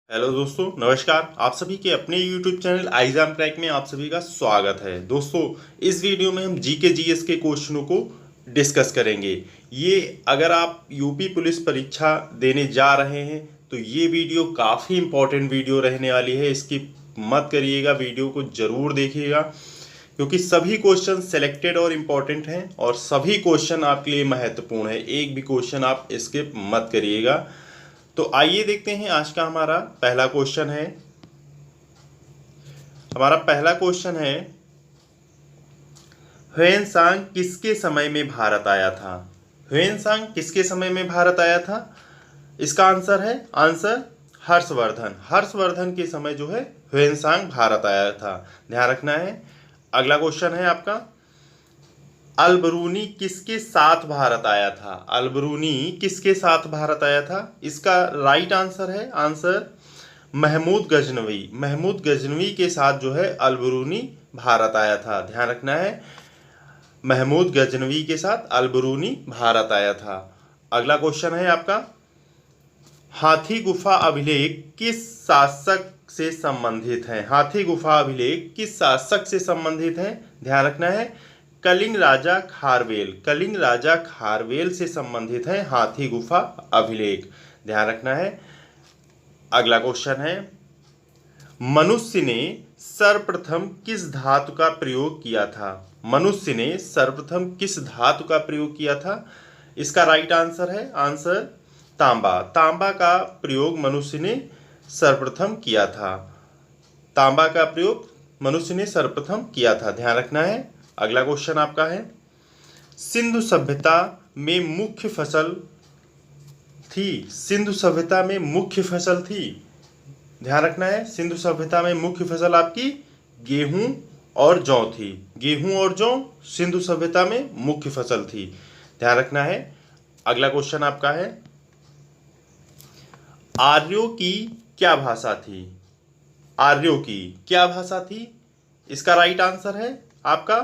Hello दोस्तों, नमस्कार। आप सभी के अपने YouTube चैनल एग्जाम क्रैक में आप सभी का स्वागत है। दोस्तों, इस वीडियो में हम जीके जीएस के क्वेश्चनों को डिस्कस करेंगे। ये अगर आप यूपी पुलिस परीक्षा देने जा रहे हैं तो ये वीडियो काफ़ी इंपॉर्टेंट वीडियो रहने वाली है। इसकी मत करिएगा, वीडियो को ज़रूर देखिएगा क्योंकि सभी क्वेश्चन सिलेक्टेड और इम्पॉर्टेंट हैं और सभी क्वेश्चन आपके लिए महत्वपूर्ण है। एक भी क्वेश्चन आप स्किप मत करिएगा। तो आइए देखते हैं आज का हमारा पहला क्वेश्चन है। हमारा पहला क्वेश्चन है, ह्वेनसांग किसके समय में भारत आया था? ह्वेनसांग किसके समय में भारत आया था? इसका आंसर है हर्षवर्धन। हर्षवर्धन के समय जो है ह्वेनसांग भारत आया था, ध्यान रखना है। अगला क्वेश्चन है आपका, अलबरूनी किसके साथ भारत आया था? अलबरूनी किसके साथ भारत आया था? इसका राइट आंसर है महमूद गजनवी। महमूद गजनवी के साथ जो है अलबरूनी भारत आया था, ध्यान रखना है। महमूद गजनवी के साथ अलबरूनी भारत आया था। अगला क्वेश्चन है आपका, हाथी गुफा अभिलेख किस शासक से संबंधित है? हाथी गुफा अभिलेख किस शासक से संबंधित है? ध्यान रखना है, कलिंग राजा खारवेल। कलिंग राजा खारवेल से संबंधित है हाथी गुफा अभिलेख, ध्यान रखना है। अगला क्वेश्चन है, मनुष्य ने सर्वप्रथम किस धातु का प्रयोग किया था? मनुष्य ने सर्वप्रथम किस धातु का प्रयोग किया था? इसका राइट आंसर है तांबा। तांबा का प्रयोग मनुष्य ने सर्वप्रथम किया था। तांबा का प्रयोग मनुष्य ने सर्वप्रथम किया था, ध्यान रखना है। अगला क्वेश्चन आपका है, सिंधु सभ्यता में मुख्य फसल थी? सिंधु सभ्यता में मुख्य फसल थी, ध्यान रखना है। सिंधु सभ्यता में मुख्य फसल आपकी गेहूं और जौ थी। गेहूं और जौ सिंधु सभ्यता में मुख्य फसल थी, ध्यान रखना है। अगला क्वेश्चन आपका है, आर्यों की क्या भाषा थी? आर्यों की क्या भाषा थी? इसका राइट आंसर है आपका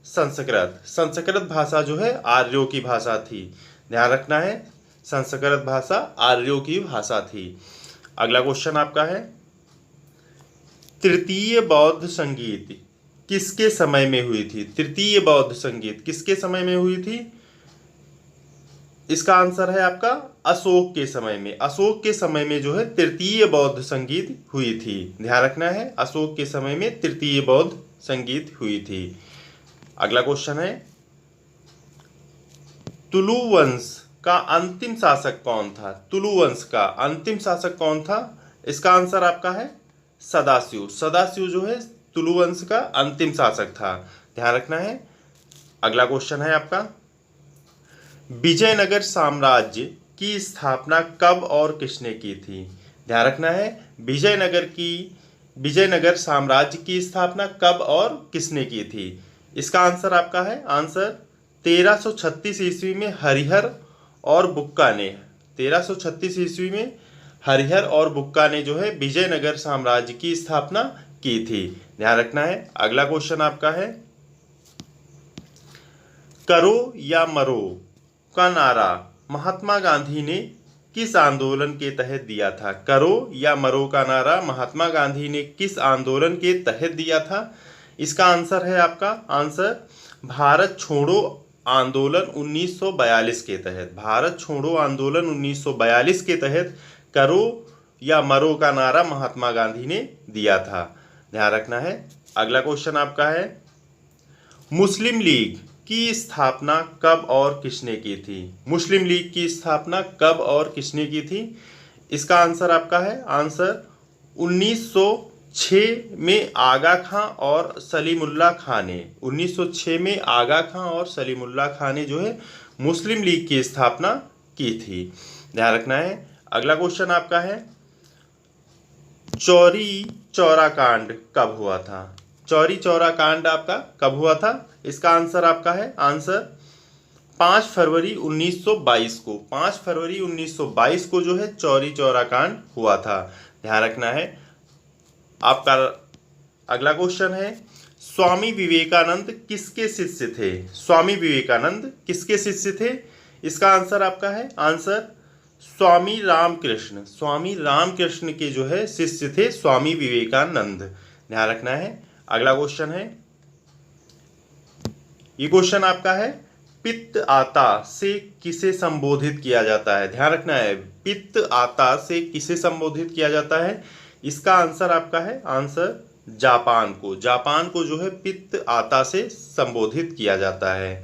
संस्कृत। संस्कृत भाषा जो है आर्यों की भाषा थी, ध्यान रखना है। संस्कृत भाषा आर्यों की भाषा थी। अगला क्वेश्चन आपका है, तृतीय बौद्ध संगीत किसके समय में हुई थी? तृतीय बौद्ध संगीत किसके समय में हुई थी? इसका आंसर है आपका अशोक के समय में। अशोक के समय में जो है तृतीय बौद्ध संगीत हुई थी, ध्यान रखना है। अशोक के समय में तृतीय बौद्ध संगीत हुई थी। अगला क्वेश्चन है, तुलु वंश का अंतिम शासक कौन था? तुलु वंश का अंतिम शासक कौन था? इसका आंसर आपका है सदाशिव। सदाशिव जो है तुलु वंश का अंतिम शासक था, ध्यान रखना है। अगला क्वेश्चन है आपका, विजयनगर साम्राज्य की स्थापना कब और किसने की थी? ध्यान रखना है, विजयनगर साम्राज्य की स्थापना कब और किसने की थी? इसका आंसर आपका है 1336 ईस्वी में हरिहर और बुक्का ने। 1336 ईस्वी में हरिहर और बुक्का ने जो है विजयनगर साम्राज्य की स्थापना की थी, ध्यान रखना है। अगला क्वेश्चन आपका है, करो या मरो का नारा महात्मा गांधी ने किस आंदोलन के तहत दिया था? करो या मरो का नारा महात्मा गांधी ने किस आंदोलन के तहत दिया था? इसका आंसर है आपका भारत छोड़ो आंदोलन 1942 के तहत। भारत छोड़ो आंदोलन 1942 के तहत करो या मरो का नारा महात्मा गांधी ने दिया था, ध्यान रखना है। अगला क्वेश्चन आपका है, मुस्लिम लीग की स्थापना कब और किसने की थी? मुस्लिम लीग की स्थापना कब और किसने की थी? इसका आंसर आपका है 1906 में आगा खां और सलीमुल्लाह खां ने। 1906 में आगा खां और सलीमुल्लाह खां ने जो है मुस्लिम लीग की स्थापना की थी, ध्यान रखना है। अगला क्वेश्चन आपका है, चौरी चौरा कांड कब हुआ था? चौरी चौरा कांड आपका कब हुआ था? इसका आंसर आपका है 5 फरवरी 1922 को। 5 फरवरी 1922 को जो है चौरी चौरा कांड हुआ था, ध्यान रखना है। आपका अगला क्वेश्चन है, स्वामी विवेकानंद किसके शिष्य थे? स्वामी विवेकानंद किसके शिष्य थे? इसका आंसर आपका है स्वामी रामकृष्ण, स्वामी रामकृष्ण के जो है शिष्य थे स्वामी विवेकानंद, ध्यान रखना है। अगला क्वेश्चन है, ये क्वेश्चन आपका है, पित्त आता से किसे संबोधित किया जाता है, ध्यान रखना है, पित्त आता से किसे संबोधित किया जाता है। इसका आंसर आपका है, आंसर जापान को, जापान को जो है पित्त आता से संबोधित किया जाता है।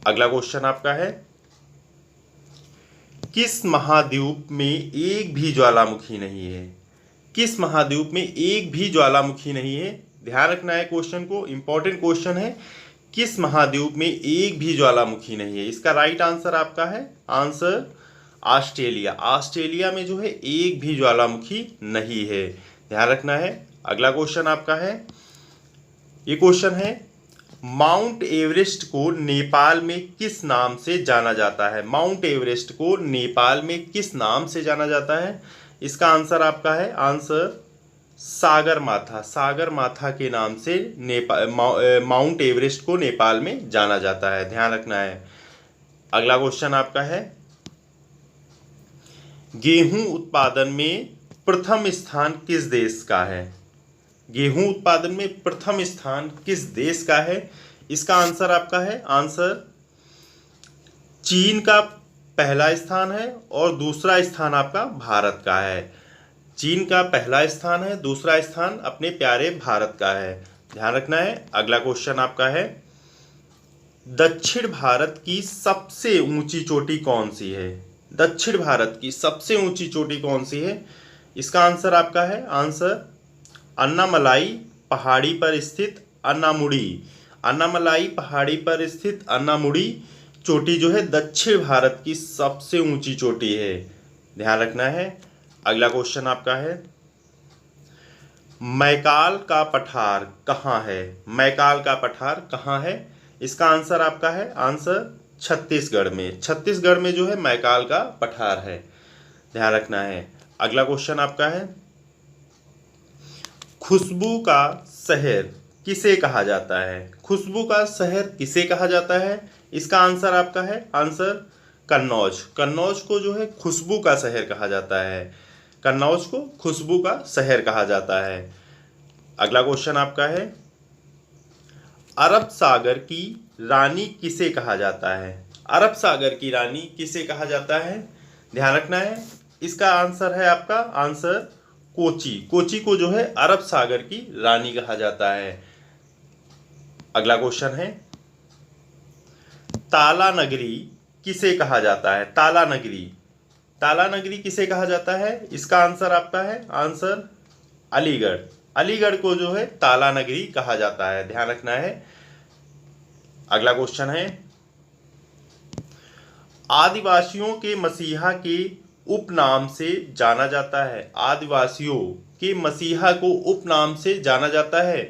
अगला क्वेश्चन आपका है, किस महाद्वीप में एक भी ज्वालामुखी नहीं है, किस महाद्वीप में एक भी ज्वालामुखी नहीं है, ध्यान रखना है क्वेश्चन को, इंपॉर्टेंट क्वेश्चन है, किस महाद्वीप में एक भी ज्वालामुखी नहीं है। इसका राइट आंसर आपका है, आंसर ऑस्ट्रेलिया, ऑस्ट्रेलिया में जो है एक भी ज्वालामुखी नहीं है, ध्यान रखना है। अगला क्वेश्चन आपका है, ये क्वेश्चन है, माउंट एवरेस्ट को नेपाल में किस नाम से जाना जाता है, माउंट एवरेस्ट को नेपाल में किस नाम से जाना जाता है। इसका आंसर आपका है, आंसर सागरमाथा, सागरमाथा के नाम से माउंट एवरेस्ट को नेपाल में जाना जाता है, ध्यान रखना है। अगला क्वेश्चन आपका है, गेहूं उत्पादन में प्रथम स्थान किस देश का है, गेहूं उत्पादन में प्रथम स्थान किस देश का है। इसका आंसर आपका है, आंसर चीन का पहला स्थान है और दूसरा स्थान आपका भारत का है, चीन का पहला स्थान है, दूसरा स्थान अपने प्यारे भारत का है, ध्यान रखना है। अगला क्वेश्चन आपका है, दक्षिण भारत की सबसे ऊंची चोटी कौन सी है, दक्षिण भारत की सबसे ऊंची चोटी कौन सी है। इसका आंसर आपका है, आंसर अन्नामलाई पहाड़ी पर स्थित अन्नामुड़ी, अन्नामलाई पहाड़ी पर स्थित अन्नामुड़ी चोटी जो है दक्षिण भारत की सबसे ऊंची चोटी है, ध्यान रखना है। अगला क्वेश्चन आपका है, मैकाल का पठार कहाँ है, मैकाल का पठार कहाँ है। इसका आंसर आपका है, आंसर छत्तीसगढ़ में, छत्तीसगढ़ में जो है मैकाल का पठार है, ध्यान रखना है। अगला क्वेश्चन आपका है, खुशबू का शहर किसे कहा जाता है, खुशबू का शहर किसे कहा जाता है। इसका आंसर आपका है, आंसर कन्नौज, कन्नौज को जो है खुशबू का शहर कहा जाता है, कन्नौज को खुशबू का शहर कहा जाता है। अगला क्वेश्चन आपका है, अरब सागर की रानी किसे कहा जाता है, अरब सागर की रानी किसे कहा जाता है, ध्यान रखना है। इसका आंसर है आपका, आंसर कोची, कोची को जो है अरब सागर की रानी कहा जाता है। अगला क्वेश्चन है, ताला नगरी किसे कहा जाता है, ताला नगरी, ताला नगरी किसे कहा जाता है। इसका आंसर आपका है, आंसर अलीगढ़, अलीगढ़ को जो है ताला नगरी कहा जाता है, ध्यान रखना है। अगला क्वेश्चन है, आदिवासियों के मसीहा के उपनाम से जाना जाता है, आदिवासियों के मसीहा को उपनाम से जाना जाता है।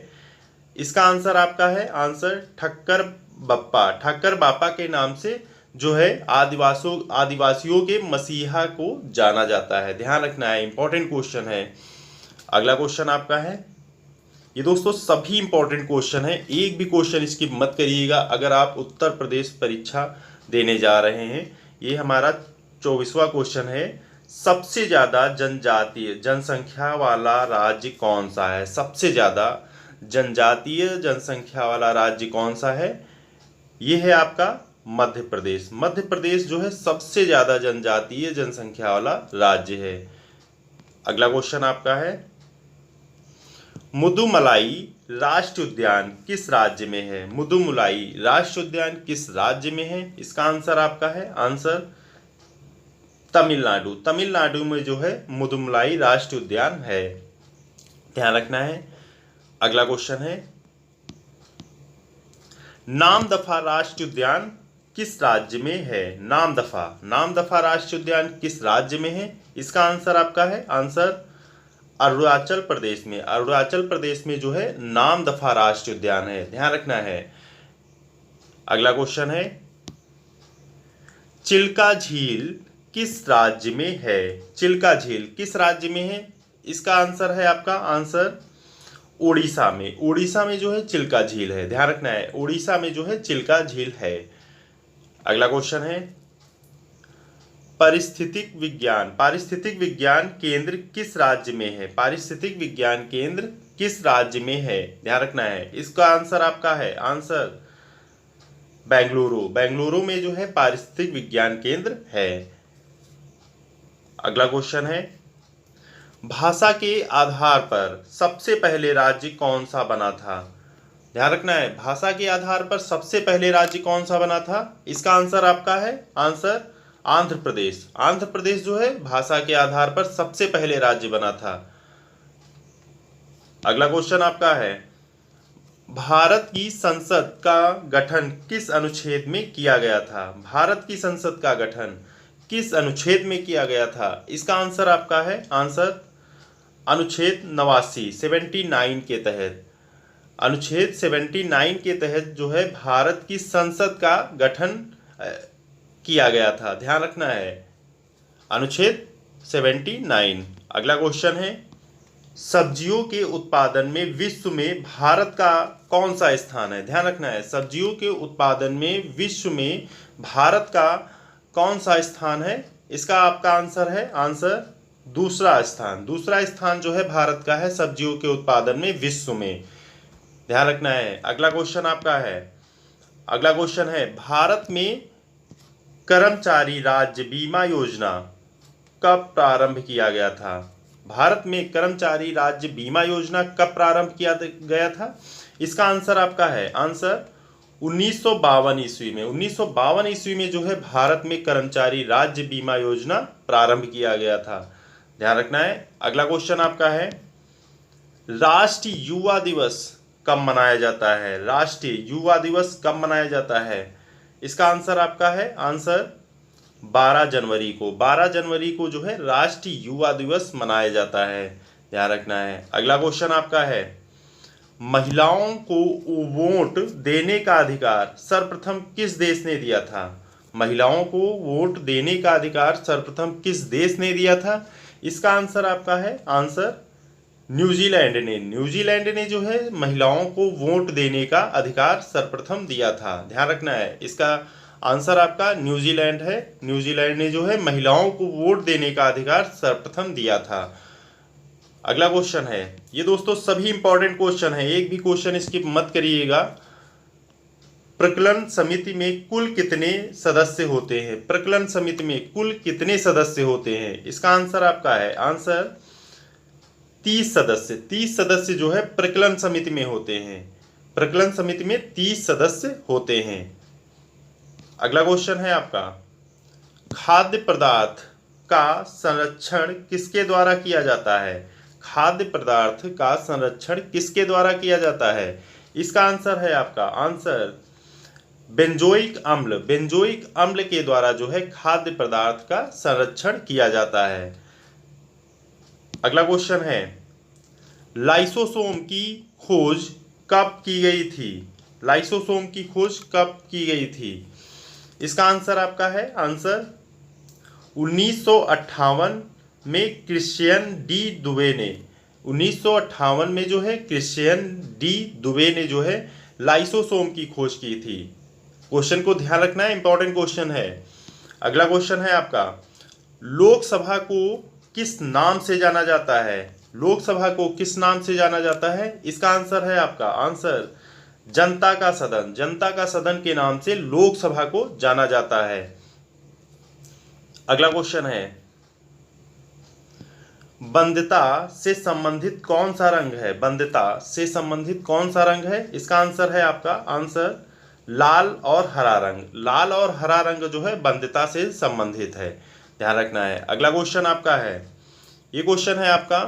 इसका आंसर आपका है, आंसर ठक्कर बप्पा, ठक्कर बापा के नाम से जो है आदिवासियों के मसीहा को जाना जाता है, ध्यान रखना है, इंपॉर्टेंट क्वेश्चन है। अगला क्वेश्चन आपका है, ये दोस्तों सभी इंपॉर्टेंट क्वेश्चन है, एक भी क्वेश्चन स्किप मत करिएगा अगर आप उत्तर प्रदेश परीक्षा देने जा रहे हैं। ये हमारा 24वां क्वेश्चन है, सबसे ज़्यादा जनजातीय जनसंख्या वाला राज्य कौन सा है, सबसे ज़्यादा जनजातीय जनसंख्या वाला राज्य कौन सा है। ये है आपका मध्य प्रदेश, मध्य प्रदेश जो है सबसे ज़्यादा जनजातीय जनसंख्या वाला राज्य है। अगला क्वेश्चन आपका है, मुदुमलाई राष्ट्रीय उद्यान किस राज्य में है, मुदुमलाई राष्ट्रीय उद्यान किस राज्य में है। इसका आंसर आपका है, आंसर तमिलनाडु, तमिलनाडु में जो है मुदुमलाई राष्ट्रीय उद्यान है, ध्यान रखना है। अगला क्वेश्चन है, नामदफा राष्ट्रीय उद्यान किस राज्य में है, नामदफा, नामदफा राष्ट्रीय उद्यान किस राज्य में है। इसका आंसर आपका है, आंसर अरुणाचल प्रदेश में, अरुणाचल प्रदेश में जो है नामदफा राष्ट्रीय उद्यान है, ध्यान रखना है। अगला क्वेश्चन है, चिल्का झील किस राज्य में है, चिल्का झील किस राज्य में है। इसका आंसर है आपका, आंसर उड़ीसा में, उड़ीसा में जो है चिल्का झील है, ध्यान रखना है, उड़ीसा में जो है चिल्का झील है। अगला क्वेश्चन है, पारिस्थितिक विज्ञान केंद्र किस राज्य में है? पारिस्थितिक विज्ञान केंद्र किस राज्य में है? ध्यान रखना है। इसका आंसर आपका है आंसर बेंगलुरु में जो है पारिस्थितिक विज्ञान केंद्र है। अगला क्वेश्चन है, भाषा के आधार पर सबसे पहले राज्य कौन सा बना था? ध्यान रखना है, भाषा के आधार पर सबसे पहले राज्य कौन सा बना था? इसका आंसर आपका है आंसर आंध्र प्रदेश। आंध्र प्रदेश जो है भाषा के आधार पर सबसे पहले राज्य बना था। अगला क्वेश्चन आपका है, भारत की संसद का गठन किस अनुच्छेद में किया गया था? भारत की संसद का गठन किस अनुच्छेद में किया गया था? इसका आंसर आपका है आंसर अनुच्छेद 89 79 के तहत। अनुच्छेद 79 के तहत जो है भारत की संसद का गठन किया गया था। ध्यान रखना है, अनुच्छेद 79। अगला क्वेश्चन है, सब्जियों के उत्पादन में विश्व में भारत का कौन सा स्थान है? ध्यान रखना है, सब्जियों के उत्पादन में विश्व में भारत का कौन सा स्थान है? इसका आपका आंसर है आंसर दूसरा स्थान। दूसरा स्थान जो है भारत का है सब्जियों के उत्पादन में विश्व में। ध्यान रखना है। अगला क्वेश्चन आपका है, अगला क्वेश्चन है, भारत में कर्मचारी राज्य बीमा योजना कब प्रारंभ किया गया था? भारत में कर्मचारी राज्य बीमा योजना कब प्रारंभ किया गया था? इसका आंसर आपका है आंसर 1952 ईस्वी में। 1952 ईस्वी में जो है भारत में कर्मचारी राज्य बीमा योजना प्रारंभ किया गया था। ध्यान रखना है। अगला क्वेश्चन आपका है, राष्ट्रीय युवा दिवस कब मनाया जाता है? राष्ट्रीय युवा दिवस कब मनाया जाता है? इसका आंसर आपका है आंसर 12 जनवरी को। 12 जनवरी को जो है राष्ट्रीय युवा दिवस मनाया जाता है। ध्यान रखना है। अगला क्वेश्चन आपका है, महिलाओं को वोट देने का अधिकार सर्वप्रथम किस देश ने दिया था? महिलाओं को वोट देने का अधिकार सर्वप्रथम किस देश ने दिया था? इसका आंसर आपका है आंसर न्यूजीलैंड ने। न्यूजीलैंड ने जो है महिलाओं को वोट देने का अधिकार सर्वप्रथम दिया था। ध्यान रखना है, इसका आंसर आपका न्यूजीलैंड है। न्यूजीलैंड ने जो है महिलाओं को वोट देने का अधिकार सर्वप्रथम दिया था। अगला क्वेश्चन है, ये दोस्तों सभी इंपॉर्टेंट क्वेश्चन है, एक भी क्वेश्चन स्किप मत करिएगा। प्रकलन समिति में कुल कितने सदस्य होते हैं? प्रकलन समिति में कुल कितने सदस्य होते हैं? इसका आंसर आपका है आंसर 30 सदस्य। 30 सदस्य जो है प्रकलन समिति में होते हैं। प्रकलन समिति में 30 सदस्य होते हैं। अगला क्वेश्चन है आपका, खाद्य पदार्थ का संरक्षण किसके द्वारा किया जाता है? खाद्य पदार्थ का संरक्षण किसके द्वारा किया जाता है? इसका आंसर है आपका आंसर बेंजोइक अम्ल। बेंजोइक अम्ल के द्वारा जो है खाद्य पदार्थ का संरक्षण किया जाता है। अगला क्वेश्चन है, लाइसोसोम की खोज कब की गई थी? लाइसोसोम की खोज कब की गई थी? इसका आंसर आपका है आंसर 1958 में क्रिश्चियन डी दुबे ने। 1958 में जो है क्रिश्चियन डी दुबे ने जो है लाइसोसोम की खोज की थी। क्वेश्चन को ध्यान रखना है, इंपॉर्टेंट क्वेश्चन है। अगला क्वेश्चन है आपका, लोकसभा को किस नाम से जाना जाता है? लोकसभा को किस नाम से जाना जाता है? इसका आंसर है आपका आंसर जनता का सदन। जनता का सदन के नाम से लोकसभा को जाना जाता है। अगला क्वेश्चन है, बंध्यता से संबंधित कौन सा रंग है? बंध्यता से संबंधित कौन सा रंग है? इसका आंसर है आपका आंसर लाल और हरा रंग। लाल और हरा रंग जो है बंध्यता से संबंधित है। ध्यान रखना है। अगला क्वेश्चन आपका है, ये क्वेश्चन है आपका,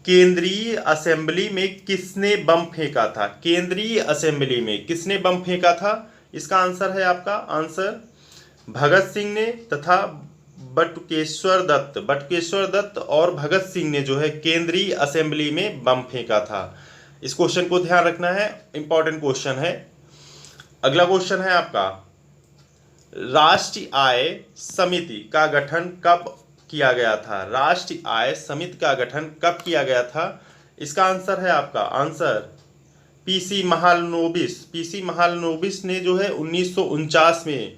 केंद्रीय असेंबली में किसने बम फेंका था? केंद्रीय असेंबली में किसने बम फेंका था? इसका आंसर है आपका आंसर भगत सिंह ने तथा बटुकेश्वर दत्त। बटुकेश्वर दत्त और भगत सिंह ने जो है केंद्रीय असेंबली में बम फेंका था। इस क्वेश्चन को ध्यान रखना है, इंपॉर्टेंट क्वेश्चन है। अगला क्वेश्चन है आपका, राष्ट्रीय आय समिति का गठन कब किया गया था? राष्ट्रीय आय समिति का गठन कब किया गया था? इसका आंसर है आपका answer PC Mahalanobis. PC Mahalanobis ने जो है 1949 में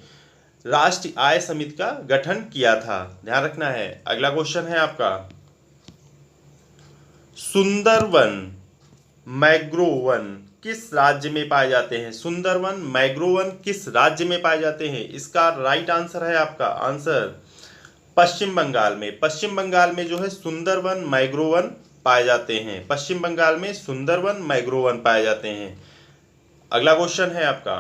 राष्ट्रीय आय समिति का गठन किया था? ध्यान रखना है। अगला क्वेश्चन है आपका, सुंदरवन मैंग्रोव वन किस राज्य में पाए जाते हैं? सुंदरवन मैंग्रोव वन किस राज्य में पाए जाते हैं? इसका राइट आंसर है आपका आंसर पश्चिम बंगाल में। पश्चिम बंगाल में जो है सुंदरवन मैंग्रोव वन पाए जाते हैं। पश्चिम बंगाल में सुंदरवन मैंग्रोव वन पाए जाते हैं। अगला क्वेश्चन है आपका,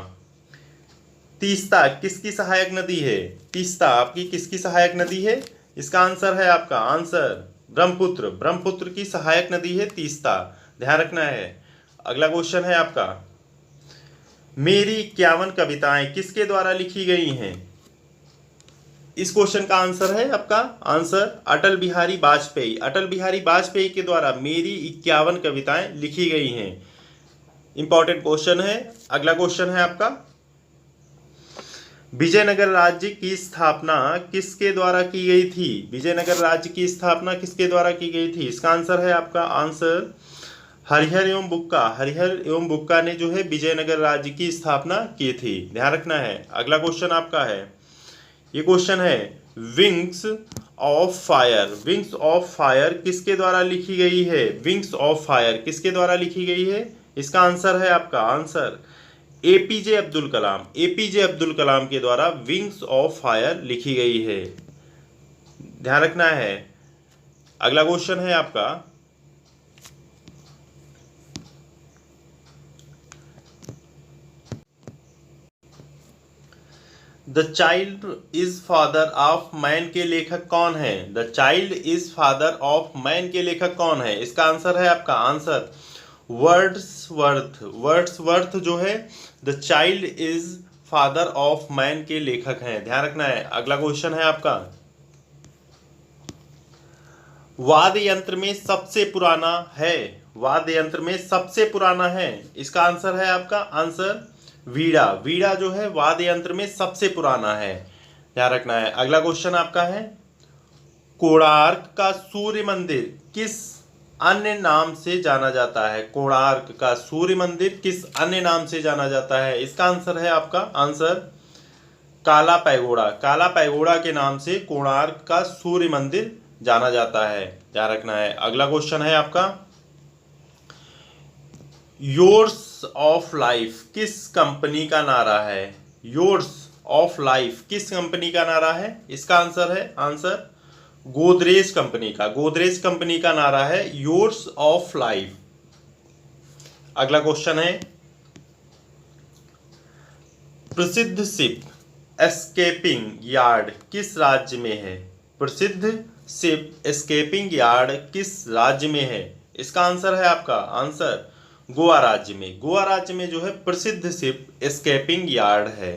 तीस्ता किसकी सहायक नदी है? तीस्ता आपकी किसकी सहायक नदी है? इसका आंसर है आपका आंसर ब्रह्मपुत्र। ब्रह्मपुत्र की सहायक नदी है तीस्ता, ध्यान रखना है। अगला क्वेश्चन है आपका, मेरी 51 कविताएं किसके द्वारा लिखी गई हैं? इस क्वेश्चन का आंसर है आपका आंसर अटल बिहारी वाजपेयी। अटल बिहारी वाजपेयी के द्वारा मेरी 51 कविताएं लिखी गई हैं। इंपॉर्टेंट क्वेश्चन है। अगला क्वेश्चन है आपका, विजयनगर राज्य की स्थापना किसके द्वारा की गई थी? विजयनगर राज्य की स्थापना किसके द्वारा की गई थी? इसका आंसर है आपका आंसर हरिहर एवं बुक्का। हरिहर एवं बुक्का ने जो है विजयनगर राज्य की स्थापना की थी, ध्यान रखना है। अगला क्वेश्चन आपका है, ये क्वेश्चन है, wings of fire. Wings of fire किसके द्वारा लिखी गई है? विंग्स ऑफ फायर किसके द्वारा लिखी गई है? इसका आंसर है आपका answer APJ Abdul Kalam. APJ Abdul Kalam के द्वारा विंग्स ऑफ फायर लिखी गई है, ध्यान रखना है। अगला क्वेश्चन है आपका, the child is father of man के लेखक कौन है? The child is father of man के लेखक कौन है? इसका आंसर है आपका आंसर वर्ड्सवर्थ। वर्ड्सवर्थ जो है the child is father of man के लेखक हैं, ध्यान रखना है। अगला क्वेश्चन है आपका, वाद्य यंत्र में सबसे पुराना है? वाद्य यंत्र में सबसे पुराना है, इसका आंसर है आपका आंसर वीणा। वीणा जो है वाद्य यंत्र में सबसे पुराना है, ध्यान रखना है। अगला क्वेश्चन आपका है, कोणार्क का सूर्य मंदिर किस अन्य नाम से जाना जाता है? कोणार्क का सूर्य मंदिर किस अन्य नाम से जाना जाता है? इसका आंसर है आपका आंसर काला पैगोडा। काला पैगोडा के नाम से कोणार्क का सूर्य मंदिर जाना जाता है, ध्यान रखना है। अगला क्वेश्चन है आपका, योर्स ऑफ लाइफ किस कंपनी का नारा है? योर्स ऑफ लाइफ किस कंपनी का नारा है? इसका आंसर है आंसर गोदरेज कंपनी का। गोदरेज कंपनी का नारा है योर्स ऑफ लाइफ। अगला क्वेश्चन है, प्रसिद्ध शिप एस्केपिंग यार्ड किस राज्य में है? प्रसिद्ध शिप एस्केपिंग यार्ड किस राज्य में है? इसका आंसर है आपका आंसर गोवा राज्य में। गोवा राज्य में जो है प्रसिद्ध शिप एस्केपिंग यार्ड है।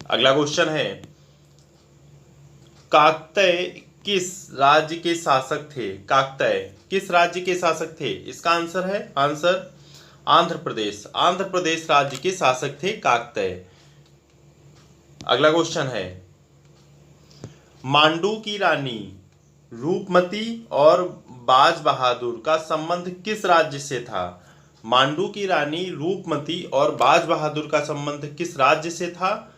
अगला क्वेश्चन है, काकतय किस राज्य के शासक थे? काकतय किस राज्य के शासक थे? इसका आंसर है आंसर आंध्र प्रदेश। आंध्र प्रदेश राज्य के शासक थे काकतय। अगला क्वेश्चन है, मांडू की रानी रूपमती और बाज बहादुर का संबंध किस राज्य से था? मांडू की रानी रूपमती और बाज बहादुर का संबंध किस राज्य से था?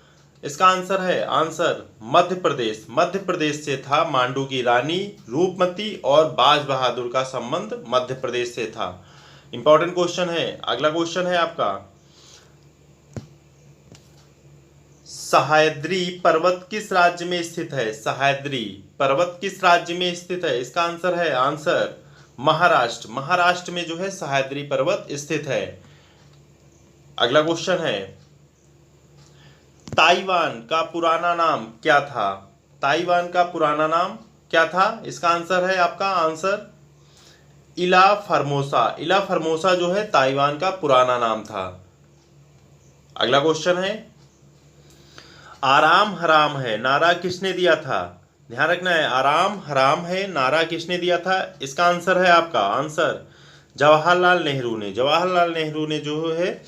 इसका आंसर है आंसर मध्य प्रदेश। मध्य प्रदेश से था मांडू की रानी रूपमती और बाज बहादुर का संबंध मध्य प्रदेश से था। इंपॉर्टेंट क्वेश्चन है। अगला क्वेश्चन है आपका, सह्याद्री पर्वत किस राज्य में स्थित है? सह्याद्री पर्वत किस राज्य में स्थित है? इसका आंसर है आंसर महाराष्ट्र। महाराष्ट्र में जो है सह्याद्री पर्वत स्थित है। अगला क्वेश्चन है, ताइवान का पुराना नाम क्या था? ताइवान का पुराना नाम क्या था? इसका आंसर है आपका आंसर इला फॉर्मोसा। इला फॉर्मोसा जो है ताइवान का पुराना नाम था। अगला क्वेश्चन है, आराम हराम है नारा किसने दिया था? ध्यान रखना है, आराम हराम है नारा किसने दिया था? इसका आंसर है आपका आंसर जवाहरलाल नेहरू ने। जवाहरलाल नेहरू ने जो है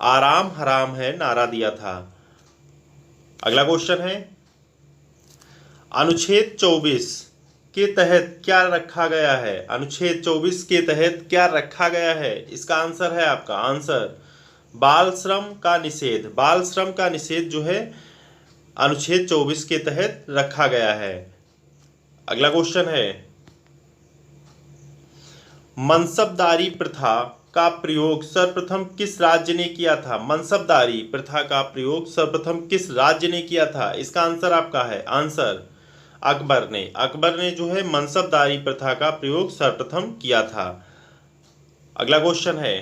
आराम हराम है नारा दिया था। अगला क्वेश्चन है, अनुच्छेद 24 के तहत क्या रखा गया है? अनुच्छेद 24 के तहत क्या रखा गया है? इसका आंसर है आपका आंसर बाल श्रम का निषेध। बाल श्रम का निषेध जो है अनुच्छेद 24 के तहत रखा गया है। अगला क्वेश्चन है, मनसबदारी प्रथा का प्रयोग सर्वप्रथम किस राज्य ने किया था? मनसबदारी प्रथा का प्रयोग सर्वप्रथम किस राज्य ने किया था? इसका आंसर आपका है आंसर अकबर ने। अकबर ने जो है मनसबदारी प्रथा का प्रयोग सर्वप्रथम किया था। अगला क्वेश्चन है,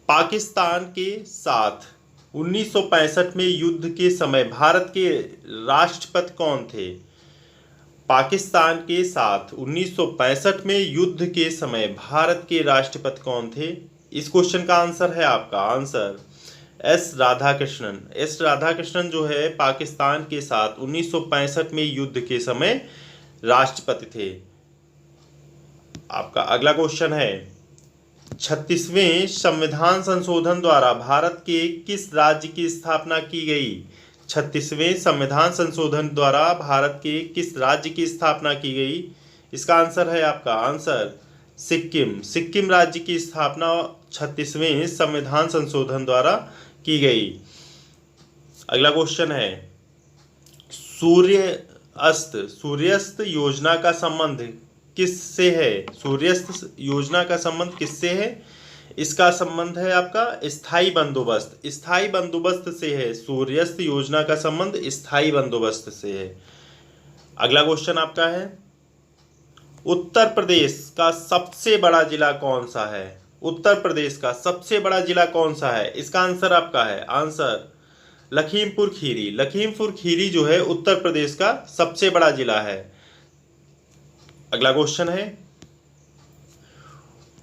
पाकिस्तान के साथ 1965 में युद्ध के समय भारत के राष्ट्रपति कौन थे? पाकिस्तान के साथ 1965 में युद्ध के समय भारत के राष्ट्रपति कौन थे? इस क्वेश्चन का आंसर है आपका answer S Radhakrishnan. S Radhakrishnan जो है पाकिस्तान के साथ 1965 में युद्ध के समय राष्ट्रपति थे। आपका अगला क्वेश्चन है, 36वें संविधान संशोधन द्वारा भारत के किस राज्य की स्थापना की गई? 36वें संविधान संशोधन द्वारा भारत के किस राज्य की स्थापना की गई? इसका आंसर है आपका आंसर सिक्किम। सिक्किम राज्य की स्थापना 36वें संविधान संशोधन द्वारा की गई। अगला क्वेश्चन है, सूर्यास्त योजना का संबंध किससे है? सूर्यास्त योजना का संबंध किससे है? इसका संबंध है आपका स्थायी बंदोबस्त। स्थायी बंदोबस्त से है। सूर्यास्त योजना का संबंध स्थायी बंदोबस्त से है। अगला क्वेश्चन आपका है, उत्तर प्रदेश का सबसे बड़ा जिला कौन सा है? उत्तर प्रदेश का सबसे बड़ा जिला कौन सा है? इसका आंसर आपका है आंसर लखीमपुर खीरी। लखीमपुर खीरी जो है उत्तर प्रदेश का सबसे बड़ा जिला है। अगला क्वेश्चन है,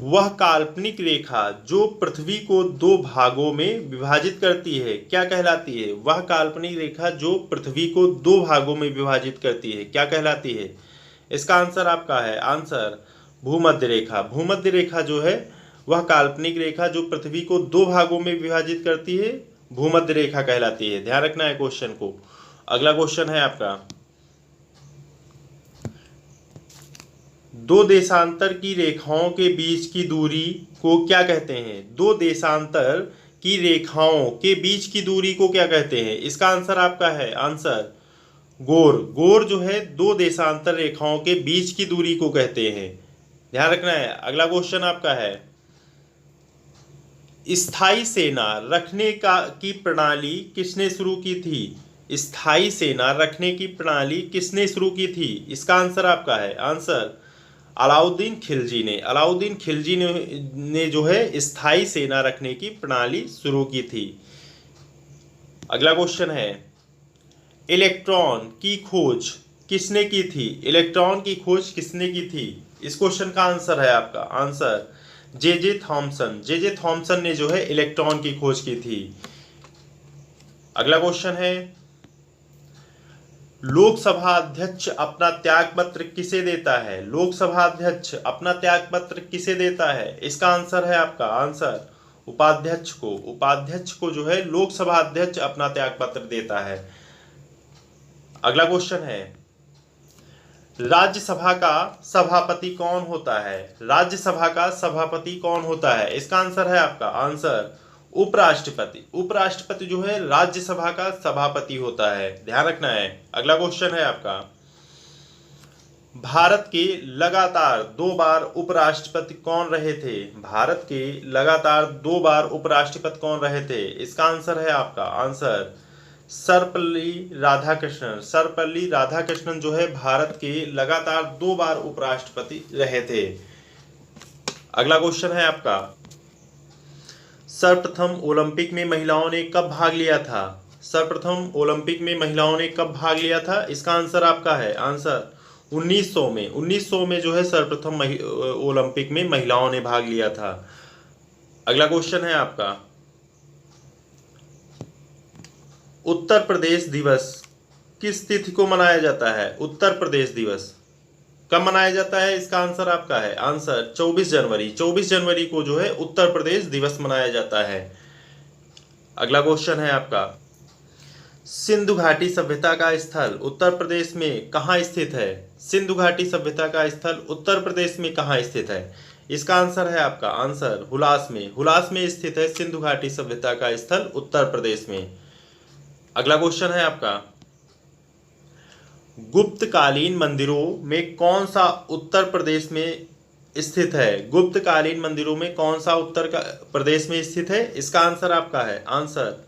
वह काल्पनिक रेखा जो पृथ्वी को दो भागों में विभाजित करती है क्या कहलाती है? वह काल्पनिक रेखा जो पृथ्वी को दो भागों में विभाजित करती है क्या कहलाती है? इसका आंसर आपका है आंसर भूमध्य रेखा। भूमध्य रेखा जो है वह काल्पनिक रेखा जो पृथ्वी को दो भागों में विभाजित करती है भूमध्य रेखा कहलाती है। ध्यान रखना है क्वेश्चन को। अगला क्वेश्चन है आपका, दो देशांतर की रेखाओं के बीच की दूरी को क्या कहते हैं? दो देशांतर की रेखाओं के बीच की दूरी को क्या कहते हैं? इसका आंसर आपका है आंसर गोर। गोर जो है दो देशांतर रेखाओं के बीच की दूरी को कहते हैं। ध्यान रखना है। अगला क्वेश्चन आपका है, स्थायी सेना रखने की प्रणाली किसने शुरू की थी? स्थायी सेना रखने की प्रणाली किसने शुरू की थी? इसका आंसर आपका है आंसर अलाउद्दीन खिलजी ने। अलाउद्दीन खिलजी ने जो है स्थायी सेना रखने की प्रणाली शुरू की थी। अगला क्वेश्चन है, इलेक्ट्रॉन की खोज किसने की थी? इलेक्ट्रॉन की खोज किसने की थी? इस क्वेश्चन का आंसर है आपका answer J Thomson. J Thomson ने जो है इलेक्ट्रॉन की खोज की थी। अगला क्वेश्चन है, लोकसभा अध्यक्ष अपना त्याग पत्र किसे देता है? लोकसभा अध्यक्ष अपना त्याग पत्र किसे देता है? इसका आंसर है आपका आंसर उपाध्यक्ष को। उपाध्यक्ष को जो है लोकसभा अध्यक्ष अपना त्याग पत्र देता है। अगला क्वेश्चन है, राज्यसभा का सभापति कौन होता है? राज्यसभा का सभापति कौन होता है? इसका आंसर है आपका आंसर उपराष्ट्रपति। उपराष्ट्रपति जो है राज्यसभा का सभापति होता है। ध्यान रखना है। अगला क्वेश्चन है आपका, भारत के लगातार 2 बार उपराष्ट्रपति कौन रहे थे? भारत के लगातार 2 बार उपराष्ट्रपति कौन रहे थे? इसका आंसर है आपका आंसर सर्वपल्ली राधाकृष्णन। सर्वपल्ली राधाकृष्णन जो है भारत के लगातार 2 बार उपराष्ट्रपति रहे थे। अगला क्वेश्चन है आपका, सर्वप्रथम ओलंपिक में महिलाओं ने कब भाग लिया था? सर्वप्रथम ओलंपिक में महिलाओं ने कब भाग लिया था? इसका आंसर आपका है आंसर 1900 में। 1900 में जो है सर्वप्रथम ओलंपिक में महिलाओं ने भाग लिया था। अगला क्वेश्चन है आपका, उत्तर प्रदेश दिवस किस तिथि को मनाया जाता है? उत्तर प्रदेश दिवस कब मनाया जाता है? इसका आंसर आपका है आंसर 24 जनवरी। 24 जनवरी को जो है उत्तर प्रदेश दिवस मनाया जाता है। अगला क्वेश्चन है आपका, सिंधु घाटी सभ्यता का स्थल उत्तर प्रदेश में कहाँ स्थित है? सिंधु घाटी सभ्यता का स्थल उत्तर प्रदेश में कहाँ स्थित है? इसका आंसर है आपका आंसर हुलास में। हुलास में स्थित है सिंधु घाटी सभ्यता का स्थल उत्तर प्रदेश में। अगला क्वेश्चन है आपका, गुप्तकालीन मंदिरों में कौन सा उत्तर प्रदेश में स्थित है? गुप्तकालीन मंदिरों में कौन सा उत्तर प्रदेश में स्थित है? इसका आंसर आपका है आंसर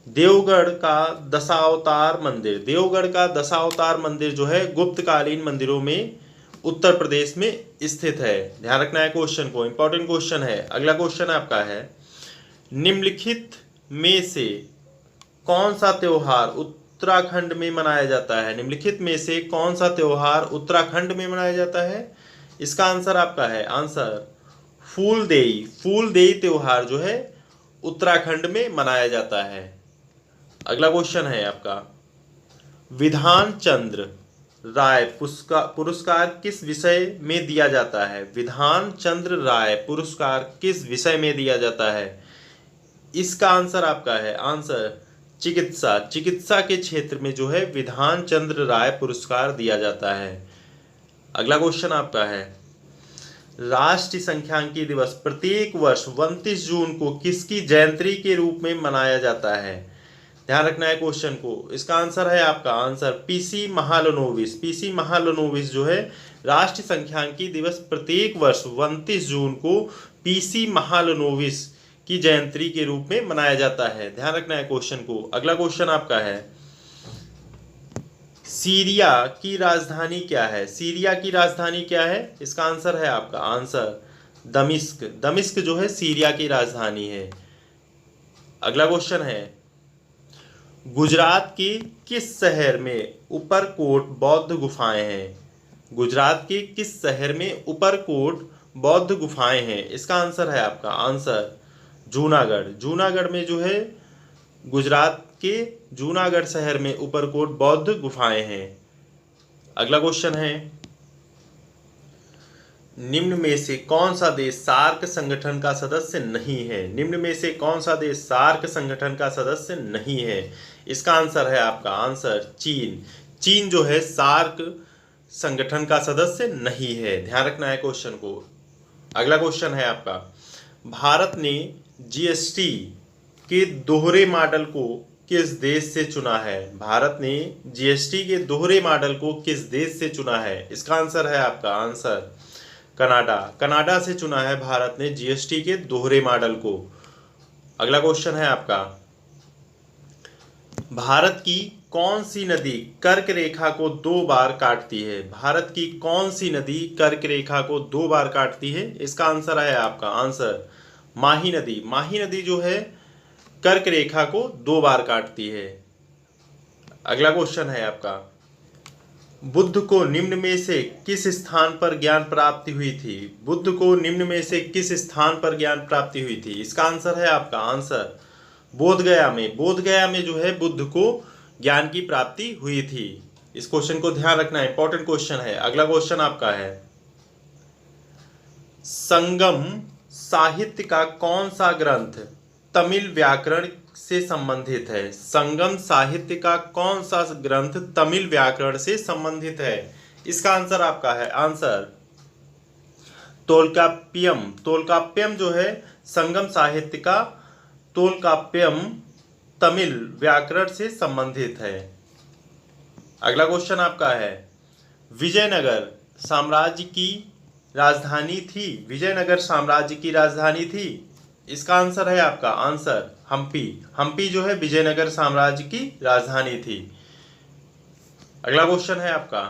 देवगढ़ का दशावतार मंदिर। देवगढ़ का दशावतार मंदिर जो है गुप्तकालीन मंदिरों में उत्तर प्रदेश में स्थित है। ध्यान रखना है क्वेश्चन को, इंपॉर्टेंट क्वेश्चन है। अगला क्वेश्चन आपका है, निम्नलिखित में से कौन सा त्योहार उत्तराखंड में मनाया जाता है? निम्नलिखित में से कौन सा त्योहार उत्तराखंड में मनाया जाता है? इसका आंसर आपका है आंसर फूलदेई। फूलदेई त्योहार जो है उत्तराखंड में मनाया जाता है। अगला क्वेश्चन है आपका, विधान चंद्र राय पुरस्कार किस विषय में दिया जाता है? विधान चंद्र राय पुरस्कार किस विषय में दिया जाता है? इसका आंसर आपका है आंसर चिकित्सा। चिकित्सा के क्षेत्र में जो है विधान चंद्र राय पुरस्कार दिया जाता है। अगला क्वेश्चन आपका है, राष्ट्रीय संख्यांकी दिवस प्रत्येक वर्ष 29 जून को किसकी जयंती के रूप में मनाया जाता है? ध्यान रखना है क्वेश्चन को। इसका आंसर है आपका answer PC Mahalanobis. PC Mahalanobis जो है राष्ट्रीय संख्यांकी दिवस प्रत्येक वर्ष 29 जून को पीसी महालनोबिस की जयंती के रूप में मनाया जाता है। ध्यान रखना है क्वेश्चन को। अगला क्वेश्चन आपका है, सीरिया की राजधानी क्या है? सीरिया की राजधानी क्या है? इसका आंसर है आपका आंसर दमिश्क। दमिश्क जो है सीरिया की राजधानी है। अगला क्वेश्चन है, गुजरात के किस शहर में ऊपरकोट बौद्ध गुफाएं हैं? गुजरात के किस शहर में ऊपरकोट बौद्ध गुफाएं हैं? इसका आंसर है आपका आंसर जूनागढ़। जूनागढ़ में जो है गुजरात के जूनागढ़ शहर में ऊपरकोट बौद्ध गुफाएं हैं। अगला क्वेश्चन है, निम्न में से कौन सा देश सार्क संगठन का सदस्य नहीं है? निम्न में से कौन सा देश सार्क संगठन का सदस्य नहीं है? इसका आंसर है आपका आंसर चीन। चीन जो है सार्क संगठन का सदस्य नहीं है। ध्यान रखना है क्वेश्चन को। अगला क्वेश्चन है आपका, भारत ने जीएसटी के दोहरे मॉडल को किस देश से चुना है? भारत ने जीएसटी के दोहरे मॉडल को किस देश से चुना है? इसका आंसर है आपका आंसर कनाडा। कनाडा से चुना है भारत ने जीएसटी के दोहरे मॉडल को। अगला क्वेश्चन है आपका, भारत की कौन सी नदी कर्क रेखा को 2 बार काटती है? भारत की कौन सी नदी कर्क रेखा को 2 बार काटती है? इसका आंसर है आपका आंसर माही नदी। माही नदी जो है कर्क रेखा को 2 बार काटती है। अगला क्वेश्चन है आपका, बुद्ध को निम्न में से किस स्थान पर ज्ञान प्राप्ति हुई थी? बुद्ध को निम्न में से किस स्थान पर ज्ञान प्राप्ति हुई थी? इसका आंसर है आपका आंसर बोधगया में। बोधगया में जो है बुद्ध को ज्ञान की प्राप्ति हुई थी। इस क्वेश्चन को ध्यान रखना, इंपॉर्टेंट क्वेश्चन है। अगला क्वेश्चन आपका है, संगम साहित्य का कौन सा ग्रंथ तमिल व्याकरण से संबंधित है? संगम साहित्य का कौन सा ग्रंथ तमिल व्याकरण से संबंधित है? इसका आंसर आपका है आंसर तोल्काप्पियम। तोल्काप्पियम जो है संगम साहित्य का तोल्काप्पियम तमिल व्याकरण से संबंधित है। अगला क्वेश्चन आपका है, विजयनगर साम्राज्य की राजधानी थी? विजयनगर साम्राज्य की राजधानी थी? इसका आंसर है आपका आंसर हम्पी। हम्पी जो है विजयनगर साम्राज्य की राजधानी थी। अगला क्वेश्चन है आपका,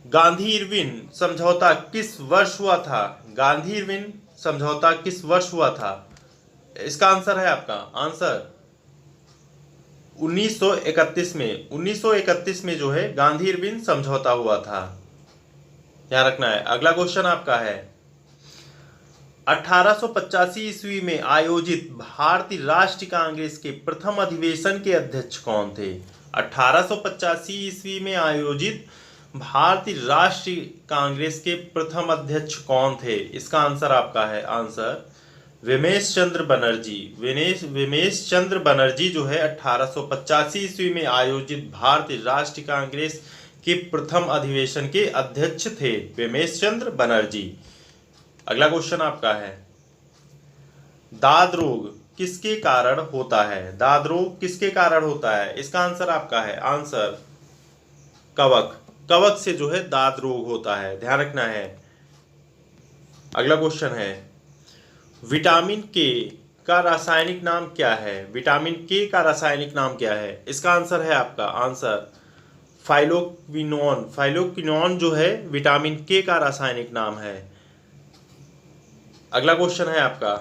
गांधी इरविन समझौता किस वर्ष हुआ था? गांधी इरविन समझौता किस वर्ष हुआ था? इसका आंसर है आपका आंसर 1931 में। 1931 में जो है गांधी इरविन समझौता हुआ था। ध्यान रखना है। अगला क्वेश्चन आपका है, 1885 ईस्वी में आयोजित भारतीय राष्ट्रीय कांग्रेस के प्रथम अधिवेशन के अध्यक्ष कौन थे? 1885 ईस्वी में आयोजित भारतीय राष्ट्रीय कांग्रेस के प्रथम अध्यक्ष कौन थे? इसका आंसर आपका है आंसर विमेश चंद्र बनर्जी। विमेश चंद्र बनर्जी जो है 1885 ईस्वी में आयोजित भारतीय राष्ट्रीय कांग्रेस के प्रथम अधिवेशन के अध्यक्ष थे विमेश चंद्र बनर्जी। अगला क्वेश्चन आपका है, दाद रोग किसके कारण होता है? दाद रोग किसके कारण होता है? इसका आंसर आपका है आंसर कवक। कवक से जो है दाद रोग होता है, ध्यान रखना है। अगला क्वेश्चन है, विटामिन के का रासायनिक नाम क्या है? विटामिन के का रासायनिक नाम क्या है? इसका आंसर है आपका आंसर फाइलोक्विनोन। फाइलोक्विनोन जो है विटामिन के का रासायनिक नाम है। अगला क्वेश्चन है आपका,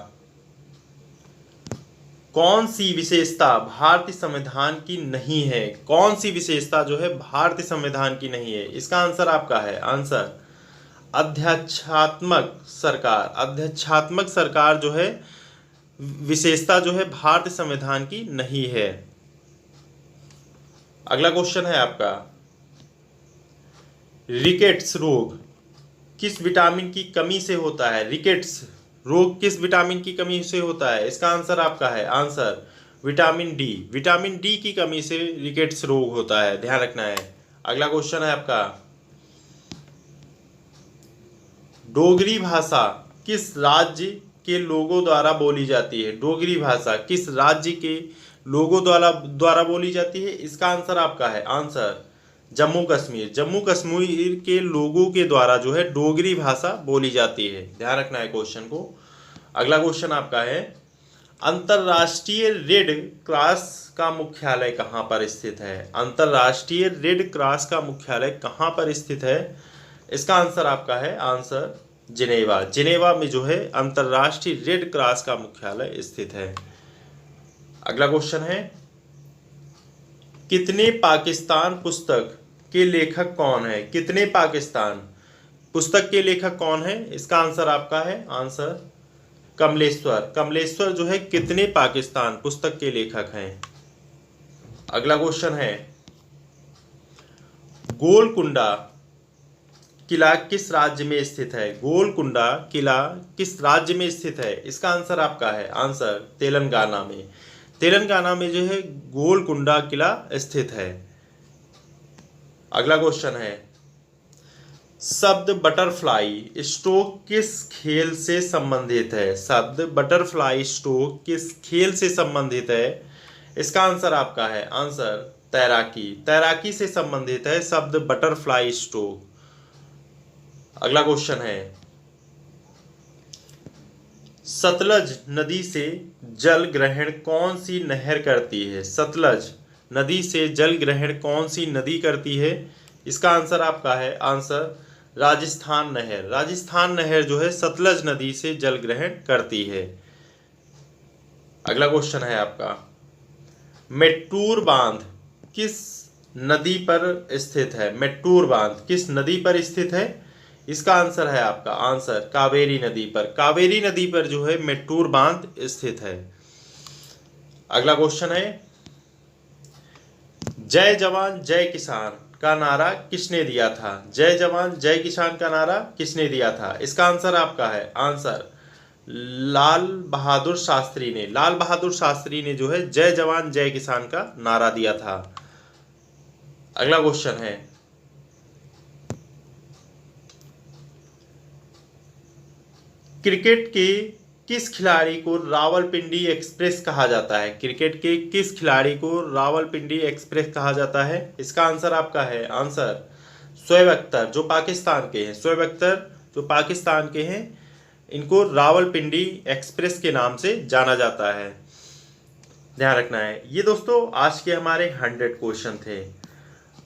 कौन सी विशेषता भारतीय संविधान की नहीं है? कौन सी विशेषता जो है भारतीय संविधान की नहीं है? इसका आंसर आपका है आंसर अध्यक्षात्मक सरकार। अध्यक्षात्मक सरकार जो है विशेषता जो है भारतीय संविधान की नहीं है। अगला क्वेश्चन है आपका, रिकेट्स रोग किस विटामिन की कमी से होता है? रिकेट्स रोग किस विटामिन की कमी से होता है? इसका आंसर आपका है answer vitamin D. Vitamin D की कमी से रिकेट्स रोग होता है, ध्यान रखना है। अगला क्वेश्चन है आपका, डोगरी भाषा किस राज्य के लोगों द्वारा बोली जाती है? डोगरी भाषा किस राज्य के लोगों द्वारा बोली जाती है? इसका आंसर आपका है आंसर जम्मू कश्मीर। जम्मू कश्मीर के लोगों के द्वारा जो है डोगरी भाषा बोली जाती है, ध्यान रखना है क्वेश्चन को। अगला क्वेश्चन आपका है, अंतर्राष्ट्रीय रेड क्रॉस का मुख्यालय कहाँ पर स्थित है? अंतर्राष्ट्रीय रेड क्रॉस का मुख्यालय कहाँ पर स्थित है? इसका आंसर आपका है आंसर जिनेवा। जिनेवा में जो है अंतर्राष्ट्रीय रेड क्रॉस का मुख्यालय स्थित है। अगला क्वेश्चन है, कितने पाकिस्तान पुस्तक के लेखक कौन है? कितने पाकिस्तान पुस्तक के लेखक कौन है? इसका आंसर आपका है आंसर कमलेश्वर। कमलेश्वर जो है कितने पाकिस्तान पुस्तक के लेखक हैं। अगला क्वेश्चन है, गोलकुंडा किला किस राज्य में स्थित है? गोलकुंडा किला किस राज्य में स्थित है? इसका आंसर आपका है आंसर तेलंगाना में। तेलंगाना में जो है गोलकुंडा किला स्थित है। अगला क्वेश्चन है, शब्द बटरफ्लाई स्ट्रोक किस खेल से संबंधित है? शब्द बटरफ्लाई स्ट्रोक किस खेल से संबंधित है? इसका आंसर आपका है आंसर तैराकी। तैराकी से संबंधित है शब्द बटरफ्लाई स्ट्रोक। अगला क्वेश्चन है, सतलज नदी से जल ग्रहण कौन सी नहर करती है? सतलज नदी से जल ग्रहण कौन सी नदी करती है? इसका आंसर आपका है आंसर राजस्थान नहर। राजस्थान नहर जो है सतलज नदी से जल ग्रहण करती है। अगला क्वेश्चन है आपका, मेट्टूर बांध किस नदी पर स्थित है? मेट्टूर बांध किस नदी पर स्थित है? इसका आंसर है आपका आंसर कावेरी नदी पर। कावेरी नदी पर जो है मेट्टूर बांध स्थित है। अगला क्वेश्चन है, जय जवान जय किसान का नारा किसने दिया था? जय जवान जय किसान का नारा किसने दिया था? इसका आंसर आपका है आंसर लाल बहादुर शास्त्री ने। लाल बहादुर शास्त्री ने जो है जय जवान जय किसान का नारा दिया था। अगला क्वेश्चन है, क्रिकेट के किस खिलाड़ी को रावलपिंडी एक्सप्रेस कहा जाता है? क्रिकेट के किस खिलाड़ी को रावलपिंडी एक्सप्रेस कहा जाता है? इसका आंसर आपका है आंसर शोएब अख्तर जो पाकिस्तान के हैं। शोएब अख्तर जो पाकिस्तान के हैं, इनको रावलपिंडी एक्सप्रेस के नाम से जाना जाता है, ध्यान रखना है। ये दोस्तों आज के हमारे 100 क्वेश्चन थे।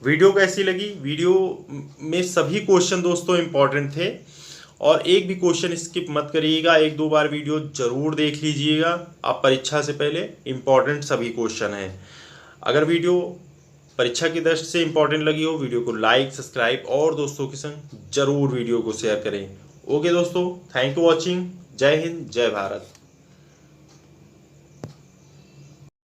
वीडियो कैसी लगी? वीडियो में सभी क्वेश्चन दोस्तों इंपॉर्टेंट थे और एक भी क्वेश्चन स्किप मत करिएगा। 1-2 बार वीडियो जरूर देख लीजिएगा आप परीक्षा से पहले। इंपॉर्टेंट सभी क्वेश्चन हैं। अगर वीडियो परीक्षा की दृष्टि से इंपॉर्टेंट लगी हो, वीडियो को लाइक सब्सक्राइब और दोस्तों के संग जरूर वीडियो को शेयर करें। ओके दोस्तों, थैंक यू वॉचिंग। जय हिंद, जय भारत।